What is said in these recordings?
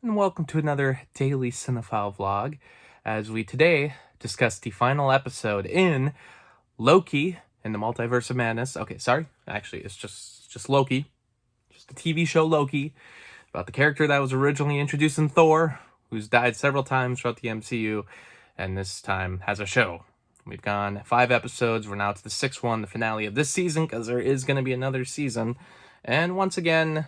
and welcome to another daily cinephile vlog as we today discuss the final episode in Loki in the Multiverse of Madness. Okay, sorry. Actually, it's just Loki. Just the TV show Loki about the character that was originally introduced in Thor, who's died several times throughout the MCU, and this time has a show. We've gone 5 episodes. We're now to the 6th one, the finale of this season, because there is going to be another season. And once again,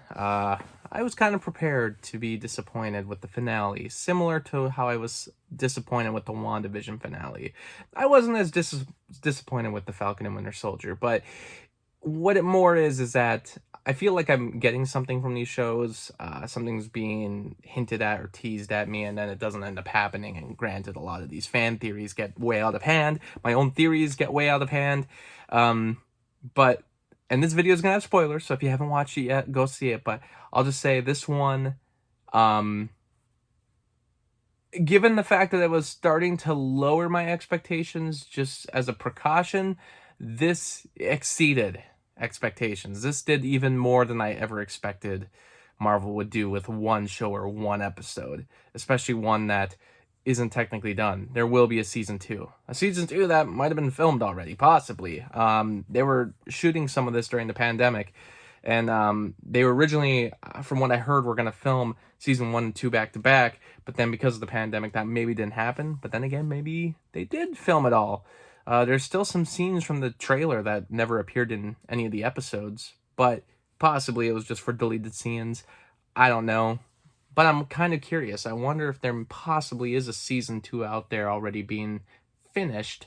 I was kind of prepared to be disappointed with the finale, similar to how I was disappointed with the WandaVision finale. I wasn't as disappointed with the Falcon and Winter Soldier, but what it more is that I feel like I'm getting something from these shows. Something's being hinted at or teased at me, and then it doesn't end up happening. And granted, a lot of these fan theories get way out of hand. My own theories get way out of hand. But and this video is gonna have spoilers, so if you haven't watched it yet, go see it. But I'll just say this one, given the fact that it was starting to lower my expectations just as a precaution, this exceeded expectations. This did even more than I ever expected Marvel would do with one show or one episode, especially one that isn't technically done. There will be a season 2. A season 2 that might have been filmed already, possibly. They were shooting some of this during the pandemic, and they were originally, from what I heard, were going to film season 1 and 2 back to back, but then because of the pandemic, that maybe didn't happen. But then again, maybe they did film it all. There's still some scenes from the trailer that never appeared in any of the episodes, but possibly it was just for deleted scenes. I don't know. But I'm kind of curious. I wonder if there possibly is a season 2 out there already being finished.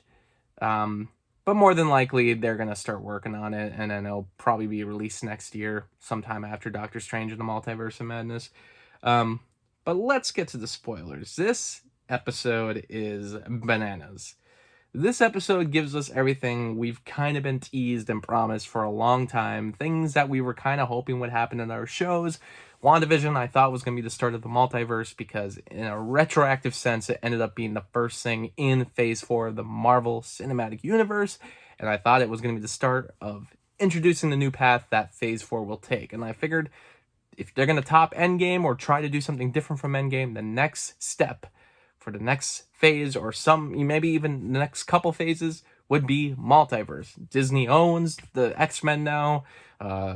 But more than likely, they're going to start working on it, and then it'll probably be released next year, sometime after Doctor Strange in the Multiverse of Madness. But let's get to the spoilers. This episode is bananas. This episode gives us everything we've kind of been teased and promised for a long time. Things that we were kind of hoping would happen in our shows. WandaVision, I thought, was going to be the start of the multiverse because in a retroactive sense, it ended up being the first thing in Phase 4 of the Marvel Cinematic Universe. And I thought it was going to be the start of introducing the new path that Phase 4 will take. And I figured if they're going to top Endgame or try to do something different from Endgame, the next step for the next phase, or maybe even the next couple phases, would be multiverse. Disney owns the X-Men now.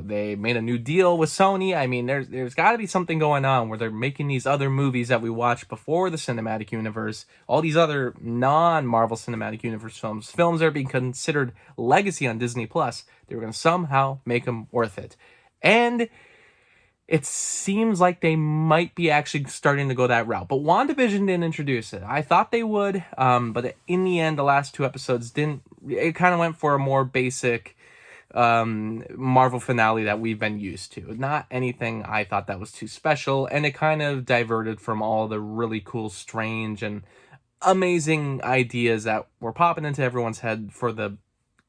They made a new deal with Sony. I mean, there's got to be something going on where they're making these other movies that we watched before the cinematic universe, all these other non-Marvel Cinematic Universe films that are being considered legacy on Disney Plus. They were going to somehow make them worth it. And it seems like they might be actually starting to go that route. But WandaVision didn't introduce it. I thought they would, but in the end, the last 2 episodes didn't. It kind of went for a more basic Marvel finale that we've been used to. Not anything I thought that was too special, and it kind of diverted from all the really cool, strange, and amazing ideas that were popping into everyone's head for the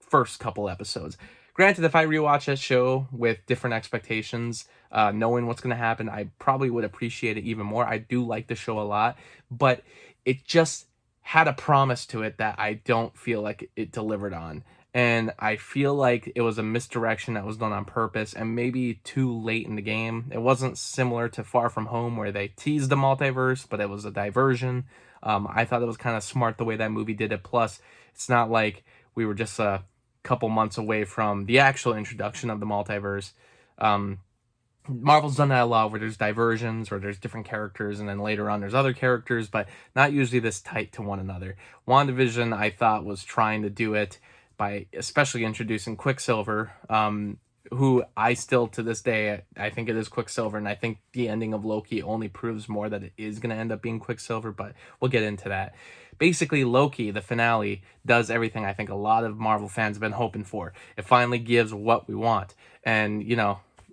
first couple episodes. Granted, if I rewatch this show with different expectations, knowing what's going to happen, I probably would appreciate it even more. I do like the show a lot, but it just had a promise to it that I don't feel like it delivered on. And I feel like it was a misdirection that was done on purpose and maybe too late in the game. It wasn't similar to Far From Home where they teased the multiverse, but it was a diversion. I thought it was kind of smart the way that movie did it. Plus, it's not like we were just a couple months away from the actual introduction of the multiverse. Marvel's done that a lot where there's diversions or there's different characters and then later on there's other characters, but not usually this tight to one another. WandaVision, I thought, was trying to do it by especially introducing Quicksilver, who I still, to this day, I think it is Quicksilver, and I think the ending of Loki only proves more that it is going to end up being Quicksilver, but we'll get into that. Basically, Loki, the finale, does everything I think a lot of Marvel fans have been hoping for. It finally gives what we want, and,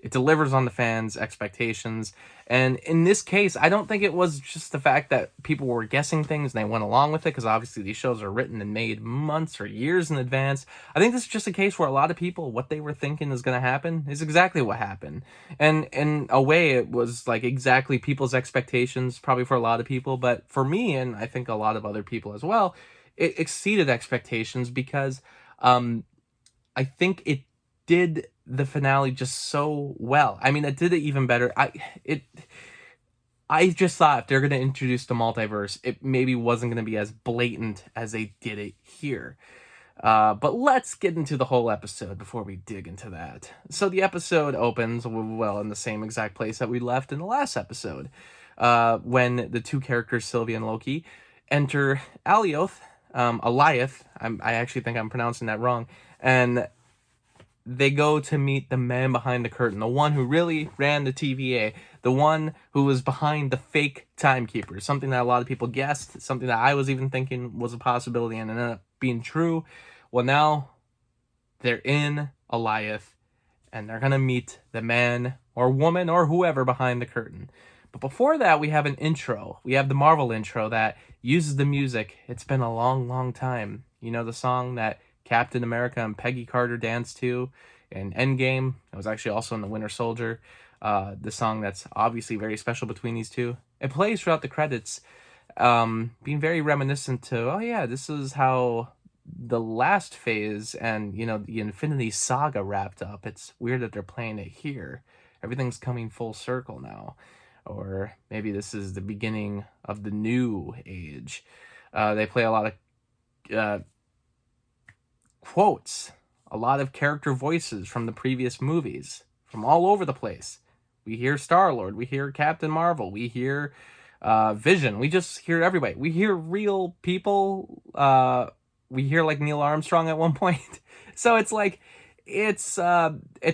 it delivers on the fans' expectations. And in this case, I don't think it was just the fact that people were guessing things and they went along with it, because obviously these shows are written and made months or years in advance. I think this is just a case where a lot of people, what they were thinking is going to happen is exactly what happened. And in a way, it was like exactly people's expectations, probably for a lot of people. But for me, and I think a lot of other people as well, it exceeded expectations because I think it did the finale just so well. I mean, it did it even better. I just thought if they're going to introduce the multiverse, it maybe wasn't going to be as blatant as they did it here. But let's get into the whole episode before we dig into that. So the episode opens, well, in the same exact place that we left in the last episode, when the two characters, Sylvie and Loki, enter Alioth. I actually think I'm pronouncing that wrong, and they go to meet the man behind the curtain, the one who really ran the TVA, the one who was behind the fake timekeepers, something that a lot of people guessed, something that I was even thinking was a possibility and ended up being true. Well, now they're in Alioth, and they're going to meet the man or woman or whoever behind the curtain. But before that, we have an intro. We have the Marvel intro that uses the music. It's been a long, long time. You know, the song that Captain America and Peggy Carter danced to in Endgame. It was actually also in The Winter Soldier. The song that's obviously very special between these two. It plays throughout the credits, being very reminiscent to, oh yeah, this is how the last phase and, you know, the Infinity Saga wrapped up. It's weird that they're playing it here. Everything's coming full circle now. Or maybe this is the beginning of the new age. They play a lot of quotes, a lot of character voices from the previous movies, from all over the place. We hear Star-Lord, we hear Captain Marvel, we hear Vision, we just hear everybody. We hear real people, we hear like Neil Armstrong at one point. So it's like, it's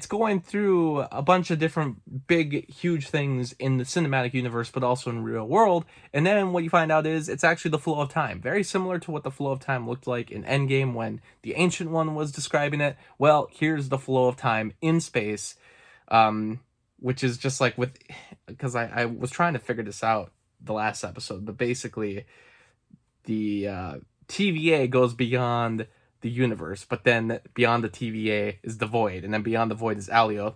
going through a bunch of different big, huge things in the cinematic universe, but also in real world. And then what you find out is it's actually the flow of time. Very similar to what the flow of time looked like in Endgame when the Ancient One was describing it. Well, here's the flow of time in space, which is just like with, because I was trying to figure this out the last episode, but basically the TVA goes beyond the universe, but then beyond the TVA is the void, and then beyond the void is Alioth,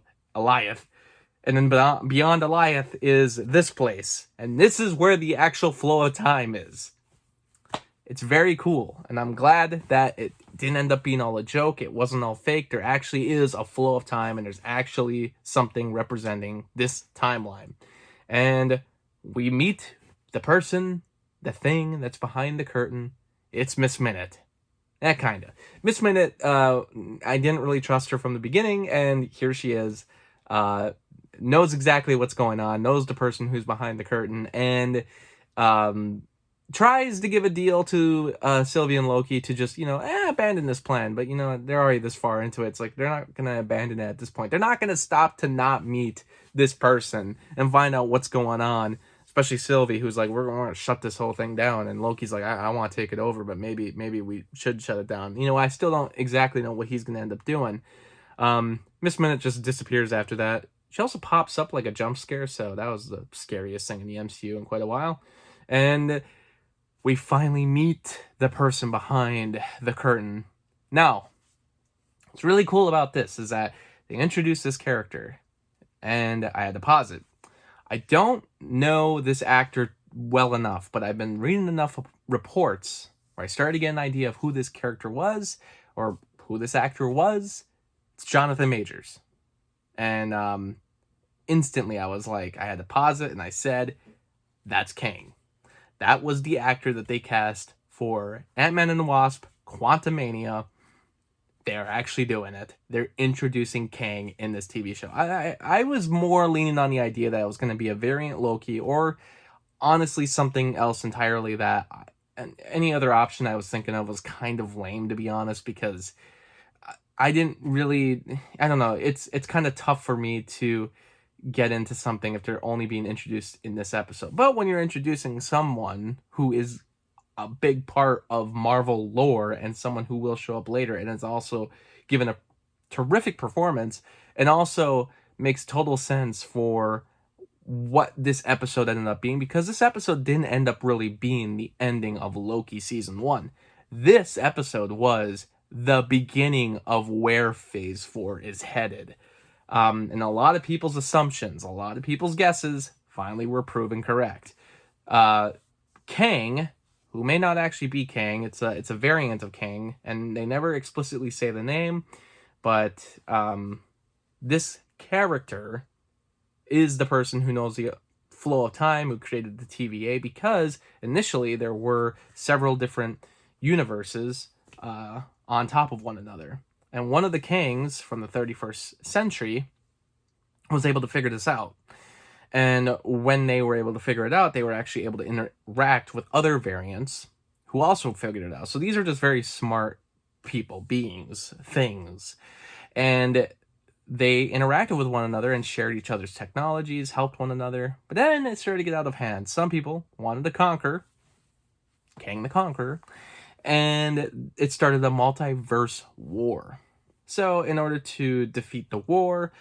and then beyond Alioth is this place, and this is where the actual flow of time is. It's very cool, and I'm glad that it didn't end up being all a joke. It wasn't all fake. There actually is a flow of time, and there's actually something representing this timeline. And we meet the person, the thing that's behind the curtain. It's Miss Minute. That kind of. Miss Minute, I didn't really trust her from the beginning, and here she is. Knows exactly what's going on, knows the person who's behind the curtain, and tries to give a deal to Sylvie and Loki to just, you know, abandon this plan. But, you know, they're already this far into it. It's like, they're not going to abandon it at this point. They're not going to stop to not meet this person and find out what's going on. Especially Sylvie, who's like, we're going to shut this whole thing down. And Loki's like, I want to take it over, but maybe we should shut it down. You know, I still don't exactly know what he's going to end up doing. Miss Minute just disappears after that. She also pops up like a jump scare, so that was the scariest thing in the MCU in quite a while. And we finally meet the person behind the curtain. Now, what's really cool about this is that they introduced this character, and I had to pause it. I don't know this actor well enough, but I've been reading enough reports where I started to get an idea of who this character was, or who this actor was. It's Jonathan Majors. And instantly I was like, I had to pause it, and I said, that's Kang. That was the actor that they cast for Ant-Man and the Wasp, Quantumania. They're actually doing it. They're introducing Kang in this TV show. I was more leaning on the idea that it was going to be a variant Loki, or honestly something else entirely. That any other option I was thinking of was kind of lame, to be honest, because I didn't really, I don't know, it's kind of tough for me to get into something if they're only being introduced in this episode. But when you're introducing someone who is a big part of Marvel lore and someone who will show up later and is also given a terrific performance and also makes total sense for what this episode ended up being, because this episode didn't end up really being the ending of Loki season 1. This episode was the beginning of where phase 4 is headed. And a lot of people's assumptions, a lot of people's guesses finally were proven correct. Kang, who may not actually be Kang, it's a variant of Kang, and they never explicitly say the name, but this character is the person who knows the flow of time, who created the TVA, because initially there were several different universes on top of one another. And one of the kings from the 31st century was able to figure this out. And when they were able to figure it out, they were actually able to interact with other variants who also figured it out. So these are just very smart people, beings, things. And they interacted with one another and shared each other's technologies, helped one another. But then it started to get out of hand. Some people wanted to conquer, Kang the Conqueror, and it started a multiverse war. So in order to defeat the war,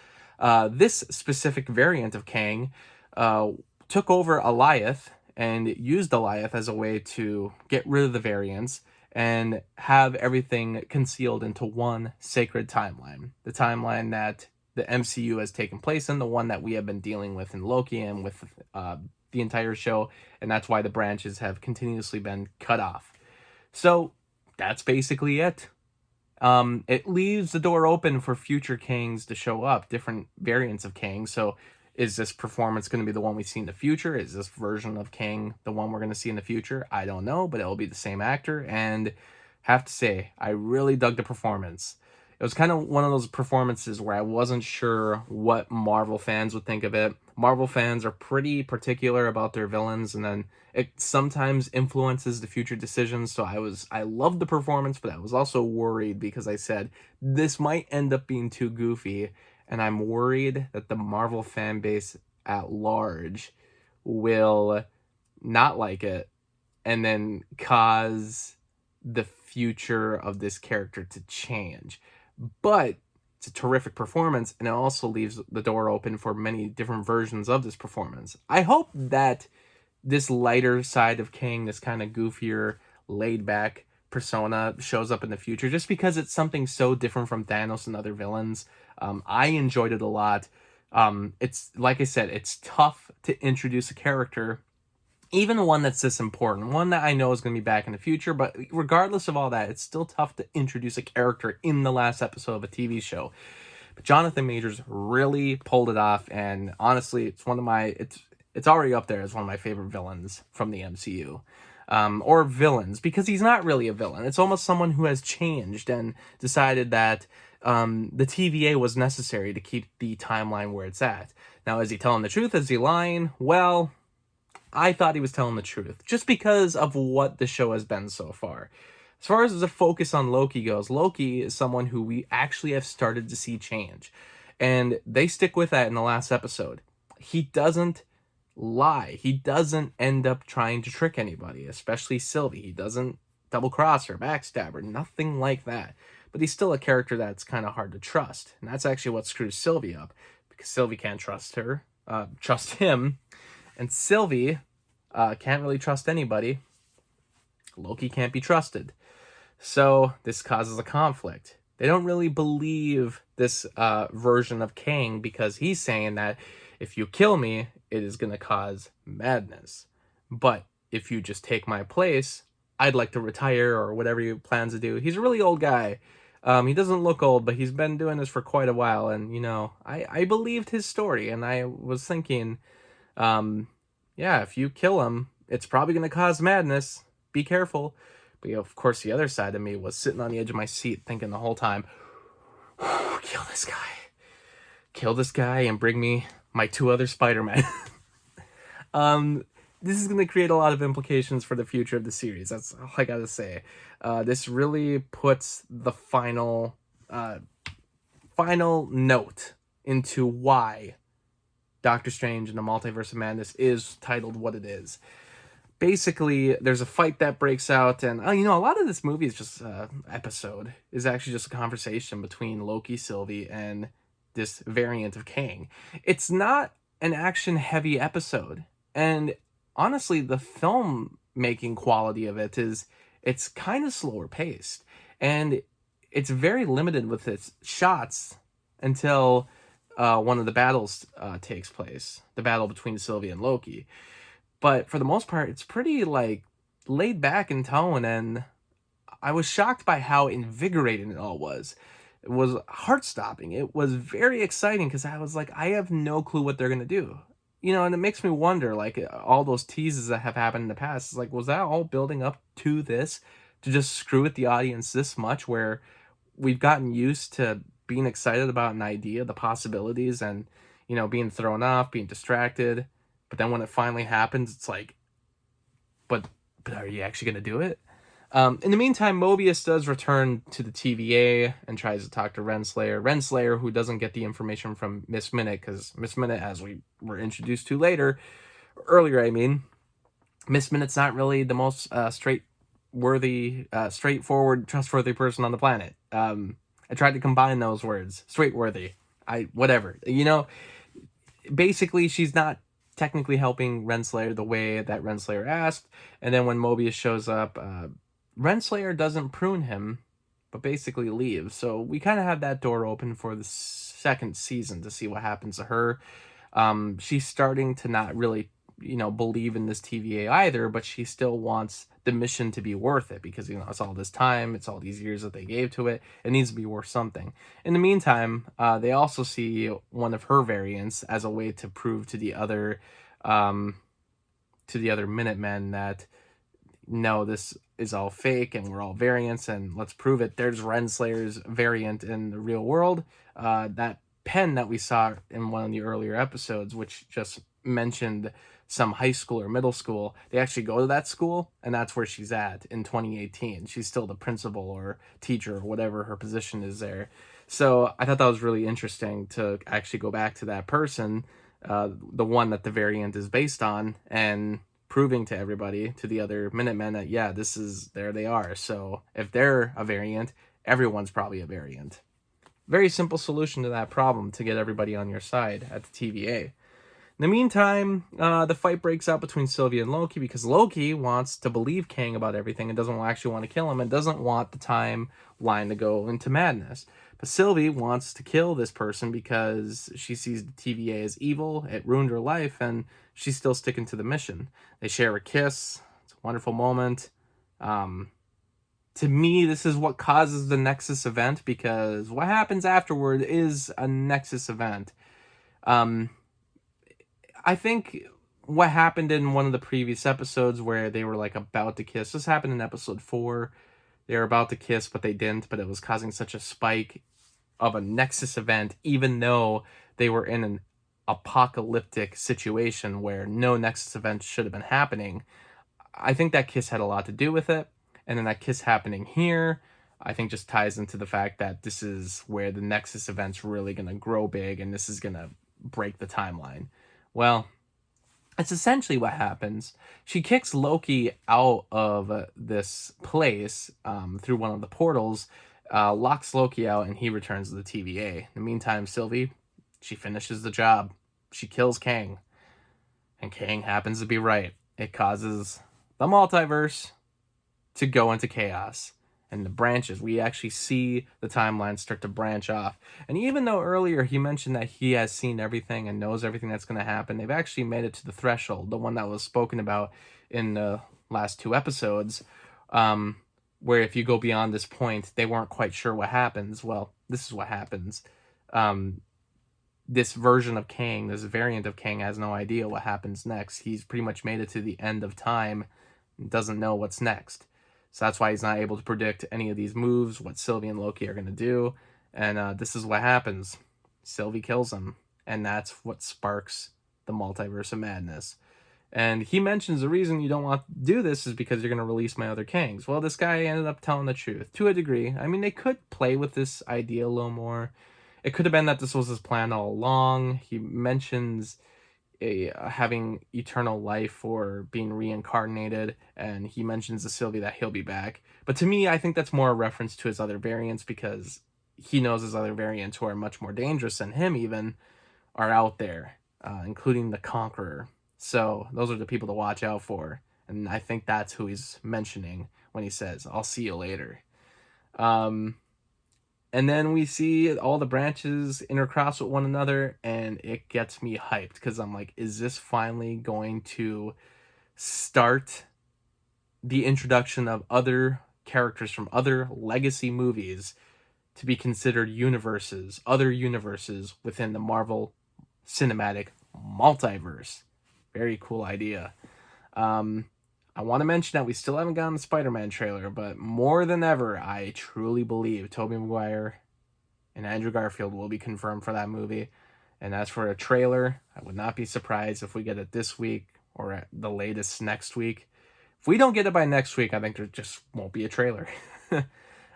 this specific variant of Kang took over Alioth and used Alioth as a way to get rid of the variants and have everything concealed into one sacred timeline. The timeline that the MCU has taken place in, the one that we have been dealing with in Loki and with the entire show, and that's why the branches have continuously been cut off. So that's basically it. It leaves the door open for future Kangs to show up, different variants of Kang. So is this performance going to be the one we see in the future? Is this version of Kang the one we're going to see in the future? I don't know, but it'll be the same actor. And have to say, I really dug the performance. It was kind of one of those performances where I wasn't sure what Marvel fans would think of it. Marvel fans are pretty particular about their villains, and then it sometimes influences the future decisions. So I loved the performance, but I was also worried because I said this might end up being too goofy, and I'm worried that the Marvel fan base at large will not like it and then cause the future of this character to change. But it's a terrific performance, and it also leaves the door open for many different versions of this performance. I hope that this lighter side of Kang, this kind of goofier, laid-back persona, shows up in the future, just because it's something so different from Thanos and other villains. I enjoyed it a lot. It's, like I said, it's tough to introduce a character, even one that's this important, one that I know is going to be back in the future, but regardless of all that, it's still tough to introduce a character in the last episode of a TV show. But Jonathan Majors really pulled it off, and honestly, it's one of my, it's already up there as one of my favorite villains from the MCU. Or villains, because he's not really a villain. It's almost someone who has changed and decided that the TVA was necessary to keep the timeline where it's at. Now, is he telling the truth? Is he lying? Well, I thought he was telling the truth, just because of what the show has been so far. As far as the focus on Loki goes, Loki is someone who we actually have started to see change. And they stick with that in the last episode. He doesn't lie. He doesn't end up trying to trick anybody, especially Sylvie. He doesn't double-cross her, backstab her, nothing like that. But he's still a character that's kind of hard to trust. And that's actually what screws Sylvie up, because Sylvie can't trust him. And Sylvie can't really trust anybody. Loki can't be trusted. So this causes a conflict. They don't really believe this version of Kang, because he's saying that if you kill me, it is going to cause madness. But if you just take my place, I'd like to retire, or whatever he plans to do. He's a really old guy. He doesn't look old, but he's been doing this for quite a while. And, I believed his story, and I was thinking, yeah, if you kill him, it's probably going to cause madness. Be careful. But, of course, the other side of me was sitting on the edge of my seat thinking the whole time, kill this guy. Kill this guy and bring me my 2 other Spider-Men. This is going to create a lot of implications for the future of the series. That's all I got to say. This really puts the final note into why Doctor Strange and the Multiverse of Madness is titled what it is. Basically, there's a fight that breaks out, and a lot of this movie is just episode is actually just a conversation between Loki, Sylvie, and this variant of Kang. It's not an action-heavy episode, and honestly, the filmmaking quality of it's kind of slower paced, and it's very limited with its shots until one of the battles takes place, the battle between Sylvie and Loki. But for the most part, it's pretty laid back in tone, and I was shocked by how invigorating it all was. It was heart-stopping. It was very exciting, because I was like, I have no clue what they're going to do. and it makes me wonder, like, all those teases that have happened in the past, it's like, was that all building up to this, to just screw with the audience this much, where we've gotten used to being excited about an idea, the possibilities, and, being thrown off, being distracted, but then when it finally happens, it's like, but are you actually gonna do it? In the meantime, Mobius does return to the TVA and tries to talk to Renslayer. Renslayer, who doesn't get the information from Miss Minute, because Miss Minute, as we were introduced to earlier, I mean, Miss Minute's not really the most straightforward, trustworthy person on the planet. I tried to combine those words, straightworthy. Whatever. Basically, she's not technically helping Renslayer the way that Renslayer asked. And then when Mobius shows up, Renslayer doesn't prune him, but basically leaves. So we kind of have that door open for the second season to see what happens to her. She's starting to not really, believe in this TVA either, but she still wants the mission to be worth it because, it's all this time, it's all these years that they gave to it. It needs to be worth something. In the meantime, they also see one of her variants as a way to prove to the other Minutemen that, no, this is all fake and we're all variants and let's prove it. There's Renslayer's variant in the real world. That pen that we saw in one of the earlier episodes, which just mentioned some high school or middle school, they actually go to that school, and that's where she's at in 2018. She's still the principal or teacher or whatever her position is there. So I thought that was really interesting to actually go back to that person, the one that the variant is based on, and proving to everybody, to the other Minutemen, that, yeah, there they are. So if they're a variant, everyone's probably a variant. Very simple solution to that problem to get everybody on your side at the TVA. In the meantime, the fight breaks out between Sylvie and Loki because Loki wants to believe Kang about everything and doesn't actually want to kill him and doesn't want the timeline to go into madness. But Sylvie wants to kill this person because she sees the TVA as evil, it ruined her life, and she's still sticking to the mission. They share a kiss. It's a wonderful moment. To me, this is what causes the Nexus event, because what happens afterward is a Nexus event. I think what happened in one of the previous episodes where they were like about to kiss, this happened in episode 4. They were about to kiss, but they didn't, but it was causing such a spike of a Nexus event, even though they were in an apocalyptic situation where no Nexus event should have been happening. I think that kiss had a lot to do with it. And then that kiss happening here, I think, just ties into the fact that this is where the Nexus event's really going to grow big and this is going to break the timeline. Well, it's essentially what happens. She kicks Loki out of this place through one of the portals, locks Loki out, and he returns to the TVA. In the meantime, Sylvie, she finishes the job. She kills Kang. And Kang happens to be right. It causes the multiverse to go into chaos. And the branches, we actually see the timeline start to branch off. And even though earlier he mentioned that he has seen everything and knows everything that's going to happen, they've actually made it to the threshold, the one that was spoken about in the last 2 episodes, where if you go beyond this point, they weren't quite sure what happens. Well, this is what happens. This version of Kang, this variant of Kang, has no idea what happens next. He's pretty much made it to the end of time and doesn't know what's next. So that's why he's not able to predict any of these moves, what Sylvie and Loki are going to do. And this is what happens. Sylvie kills him. And that's what sparks the multiverse of madness. And he mentions the reason you don't want to do this is because you're going to release my other Kangs. Well, this guy ended up telling the truth, to a degree. I mean, they could play with this idea a little more. It could have been that this was his plan all along. He mentions having eternal life or being reincarnated, and he mentions to Sylvie that he'll be back. But to me, I think that's more a reference to his other variants, because he knows his other variants, who are much more dangerous than him even, are out there, including the Conqueror. So those are the people to watch out for, and I think that's who he's mentioning when he says, I'll see you later. And then we see all the branches intercross with one another, and it gets me hyped, because I'm like, is this finally going to start the introduction of other characters from other legacy movies to be considered universes, other universes within the Marvel Cinematic multiverse. Very cool idea. Um, I want to mention that we still haven't gotten the Spider-Man trailer, but more than ever, I truly believe Tobey Maguire and Andrew Garfield will be confirmed for that movie. And as for a trailer, I would not be surprised if we get it this week or at the latest next week. If we don't get it by next week, I think there just won't be a trailer.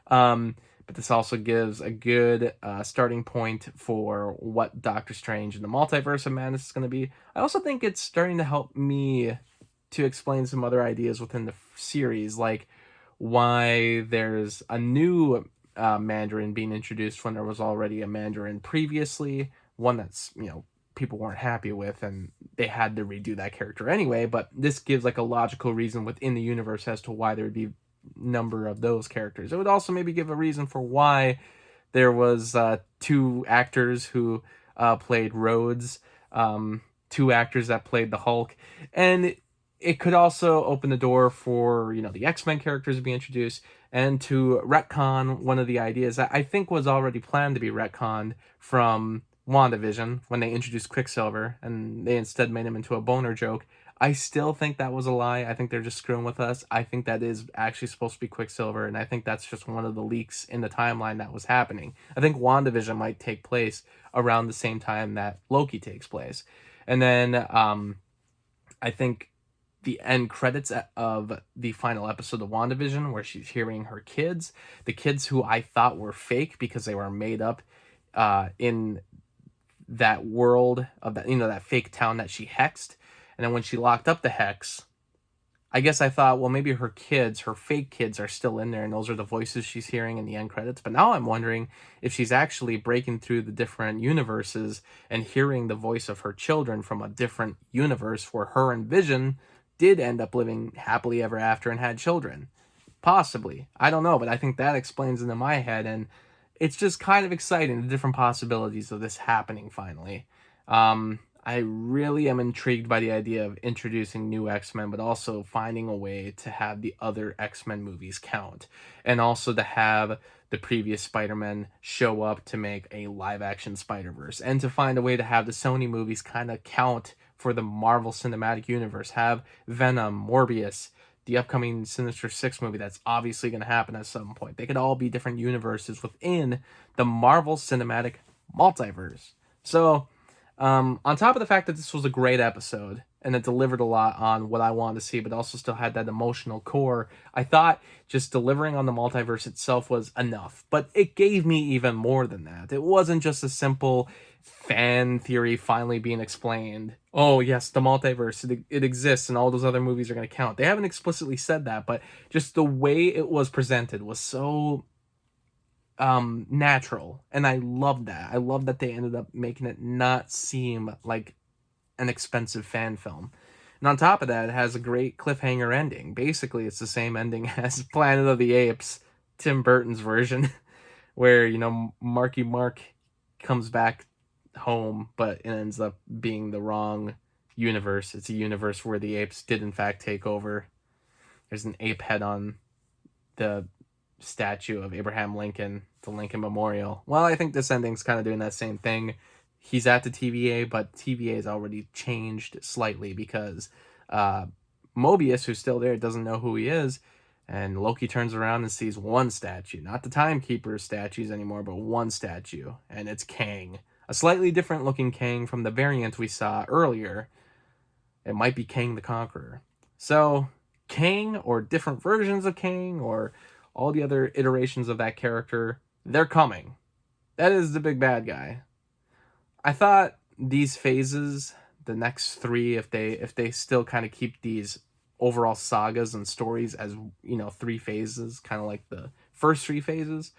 um, but this also gives a good starting point for what Doctor Strange and the Multiverse of Madness is going to be. I also think it's starting to help me to explain some other ideas within the series, like why there's a new Mandarin being introduced when there was already a Mandarin previously, one that's, people weren't happy with, and they had to redo that character anyway. But this gives like a logical reason within the universe as to why there would be number of those characters. It would also maybe give a reason for why there was two actors who played Rhodes, two actors that played the Hulk, and it could also open the door for the X-Men characters to be introduced and to retcon one of the ideas that I think was already planned to be retconned from WandaVision when they introduced Quicksilver and they instead made him into a boner joke. I still think that was a lie. I think they're just screwing with us. I think that is actually supposed to be Quicksilver, and I think that's just one of the leaks in the timeline that was happening. I think WandaVision might take place around the same time that Loki takes place. And then I think the end credits of the final episode of WandaVision, where she's hearing her kids, the kids who I thought were fake because they were made up in that world of that fake town that she hexed. And then when she locked up the hex, I guess I thought, well, maybe her kids, her fake kids, are still in there, and those are the voices she's hearing in the end credits. But now I'm wondering if she's actually breaking through the different universes and hearing the voice of her children from a different universe where her and Vision did end up living happily ever after and had children. Possibly. I don't know, but I think that explains into my head, and it's just kind of exciting, the different possibilities of this happening finally. I really am intrigued by the idea of introducing new X-Men, but also finding a way to have the other X-Men movies count. And also to have the previous Spider-Man show up to make a live-action Spider-Verse. And to find a way to have the Sony movies kind of count for the Marvel Cinematic Universe. Have Venom, Morbius, the upcoming Sinister Six movie that's obviously going to happen at some point. They could all be different universes within the Marvel Cinematic Multiverse. So, on top of the fact that this was a great episode and it delivered a lot on what I wanted to see, but also still had that emotional core, I thought just delivering on the multiverse itself was enough. But it gave me even more than that. It wasn't just a simple fan theory finally being explained. Oh, yes, the multiverse, it exists and all those other movies are going to count. They haven't explicitly said that, but just the way it was presented was so natural, and I love that. I love that they ended up making it not seem like an expensive fan film. And on top of that, it has a great cliffhanger ending. Basically, it's the same ending as Planet of the Apes, Tim Burton's version, where Marky Mark comes back home, but it ends up being the wrong universe. It's a universe where the apes did in fact take over. There's an ape head on the statue of Abraham Lincoln, the Lincoln Memorial. Well, I think this ending's kind of doing that same thing. He's at the TVA, but TVA has already changed slightly because Mobius, who's still there, doesn't know who he is, and Loki turns around and sees one statue, not the Timekeeper statues anymore, but one statue, and it's Kang. A slightly different looking Kang from the variant we saw earlier. It might be Kang the Conqueror. So, Kang, or different versions of Kang, or all the other iterations of that character, they're coming. That is the big bad guy. I thought these phases, the next three, if they still kind of keep these overall sagas and stories as, 3 phases, kind of like the first 3 phases,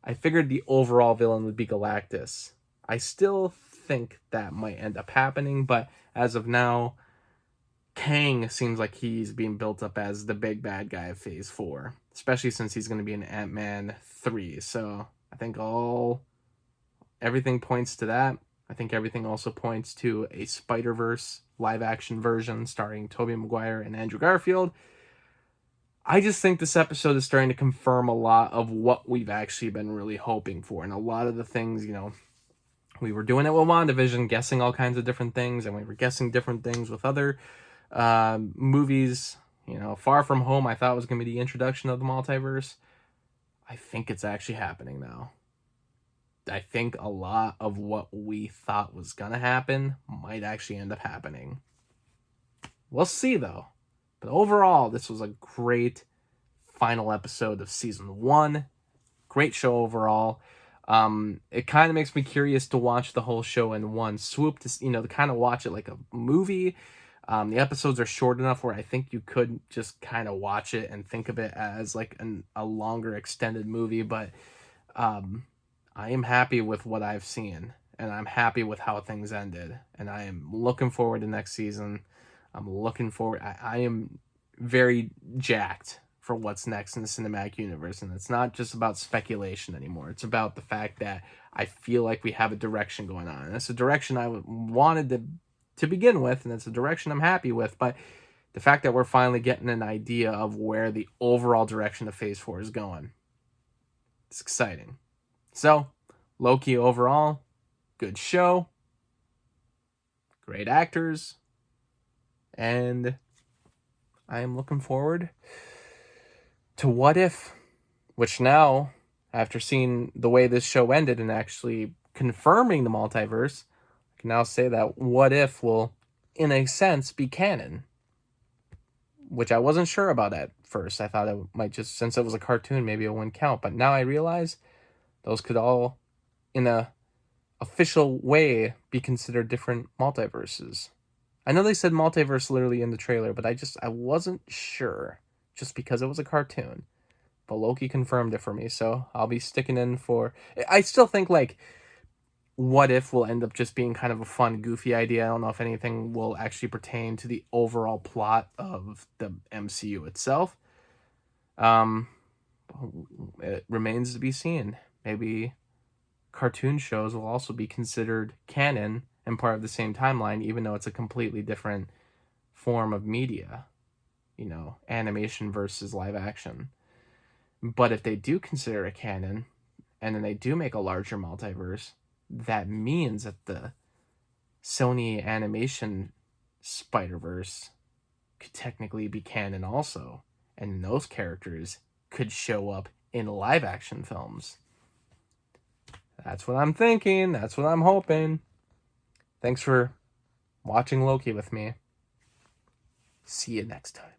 I figured the overall villain would be Galactus. I still think that might end up happening, but as of now, Kang seems like he's being built up as the big bad guy of Phase 4, especially since he's going to be in Ant-Man 3. So I think everything points to that. I think everything also points to a Spider-Verse live-action version starring Tobey Maguire and Andrew Garfield. I just think this episode is starting to confirm a lot of what we've actually been really hoping for, and a lot of the things, We were doing it with WandaVision, guessing all kinds of different things, and we were guessing different things with other movies. You know, Far From Home, I thought was going to be the introduction of the multiverse. I think it's actually happening now. I think a lot of what we thought was going to happen might actually end up happening. We'll see, though. But overall, this was a great final episode of season 1. Great show overall. It kind of makes me curious to watch the whole show in one swoop, to kind of watch it like a movie. The episodes are short enough where I think you could just kind of watch it and think of it as like a longer extended movie. But I am happy with what I've seen, and I'm happy with how things ended, and I am looking forward to next season. I'm looking forward. I am very jacked for what's next in the cinematic universe, and it's not just about speculation anymore. It's about the fact that I feel like we have a direction going on, and it's a direction I wanted to begin with, and it's a direction I'm happy with. But the fact that we're finally getting an idea of where the overall direction of Phase 4 is going, it's exciting. So, Loki overall, good show, great actors, and I am looking forward to What If, which now, after seeing the way this show ended and actually confirming the multiverse, I can now say that What If will, in a sense, be canon, which I wasn't sure about at first. I thought it might just, since it was a cartoon, maybe it wouldn't count, but now I realize those could all, in a official way, be considered different multiverses. I know they said multiverse literally in the trailer, but I wasn't sure just because it was a cartoon. But Loki confirmed it for me, so I'll be sticking in for... I still think, like, What If will end up just being kind of a fun, goofy idea. I don't know if anything will actually pertain to the overall plot of the MCU itself. It remains to be seen. Maybe cartoon shows will also be considered canon and part of the same timeline, even though it's a completely different form of media. You know, animation versus live action. But if they do consider it canon, and then they do make a larger multiverse, that means that the Sony animation Spider-Verse could technically be canon also. And those characters could show up in live action films. That's what I'm thinking. That's what I'm hoping. Thanks for watching Loki with me. See you next time.